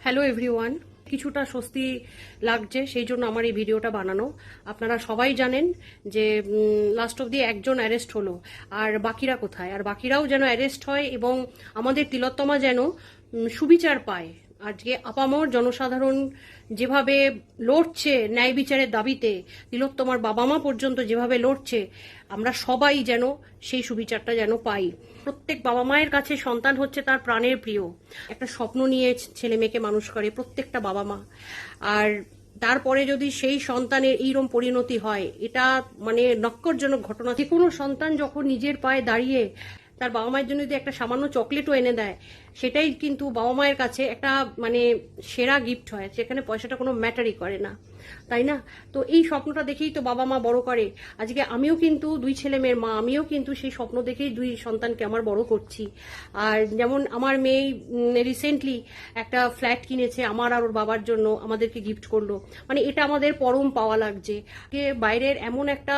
Hello everyone, কিছুটা স্বস্তি লাগছে সেই জন্য আমার এই ভিডিওটা বানানো। আপনারা সবাই জানেন যে লাস্ট অব্দি একজন অ্যারেস্ট হলো, আর বাকিরা কোথায়? আর বাকিরাও যেন অ্যারেস্ট হয় এবং আমাদের তিলোত্তমা যেন সুবিচার পায়। আজকে আপামর জনসাধারণ যেভাবে লড়ছে ন্যায় বিচারের দাবিতে, তিলোত্তমার বাবা মা পর্যন্ত যেভাবে লড়ছে, আমরা সবাই যেন সেই সুবিচারটা যেন পাই। প্রত্যেক বাবা মায়ের কাছে সন্তান হচ্ছে তার প্রাণের প্রিয়, একটা স্বপ্ন নিয়ে ছেলে মেয়েকে মানুষ করে প্রত্যেকটা বাবা মা। আর তারপরে যদি সেই সন্তানের এইরকম পরিণতি হয়, এটা মানে নক্করজনক ঘটনা। যে কোনো সন্তান যখন নিজের পায়ে দাঁড়িয়ে তার বাবা মায়ের জন্য যদি একটা সামান্য চকলেটও এনে দেয়, সেটাই কিন্তু বাবা মায়ের কাছে একটা মানে সেরা গিফট হয়, সেখানে পয়সাটা কোনো ম্যাটারই করে না, তাই না? তো এই স্বপ্নটা দেখেই তো বাবা মা বড় করে। আজকে আমিও কিন্তু দুই ছেলে মেয়ের মা, আমিও কিন্তু সেই স্বপ্ন দেখেই দুই সন্তানকে আমার বড় করছি। আর যেমন আমার মেয়ে রিসেন্টলি একটা ফ্ল্যাট কিনেছে আমার আর ওর বাবার জন্য, আমাদেরকে গিফট করলো। মানে এটা আমাদের পরম পাওয়া লাগছে। বাইরের এমন একটা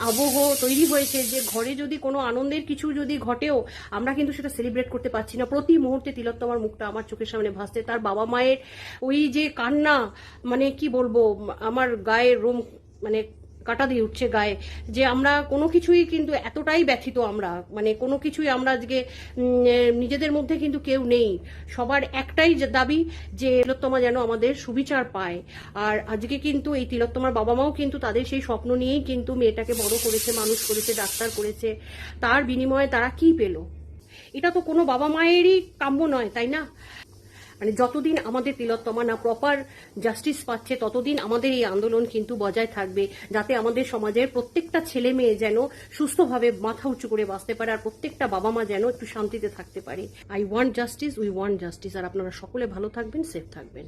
আবহ তৈরি হয়েছে যে ঘরে যদি কোনো আনন্দের কিছু যদি ঘটেও, আমরা কিন্তু সেটা সেলিব্রেট করতে পারছি না। প্রতি মুহূর্তে তিলোত্তমার মুখটা আমার চোখের সামনে ভাসছে, তার বাবা মায়ের ওই যে কান্না, মানে কি বলবো, আমার গায়ে রোম মানে কাটা দিয়ে উঠছে গায়ে। যে আমরা কোনো কিছুই কিন্তু এতটাই ব্যথিত, আমরা মানে কোনো কিছুই আমরা আজকে নিজেদের মধ্যে কিন্তু কেউ নেই। সবার একটাই দাবি যে তিলোত্তমা যেন আমাদের সুবিচার পায়। আর আজকে কিন্তু এই তিলোত্তমার বাবা মাও কিন্তু তাদের সেই স্বপ্ন নিয়েই কিন্তু মেয়েটাকে বড় করেছে, মানুষ করেছে, ডাক্তার করেছে। তার বিনিময়ে তারা কি পেল? এটা তো কোনো বাবা মায়েরই কাম্য নয়, তাই না? মানে যতদিন আমাদের তিলোত্তমা না প্রপার জাস্টিস পাচ্ছে, ততদিন আমাদের এই আন্দোলন কিন্তু বজায় থাকবে, যাতে আমাদের সমাজের প্রত্যেকটা ছেলে মেয়ে যেন সুস্থভাবে মাথা উঁচু করে বাঁচতে পারে, আর প্রত্যেকটা বাবা মা যেন একটু শান্তিতে থাকতে পারে। I want justice, we want justice. আর আপনারা সকলে ভালো থাকবেন, সেফ থাকবেন।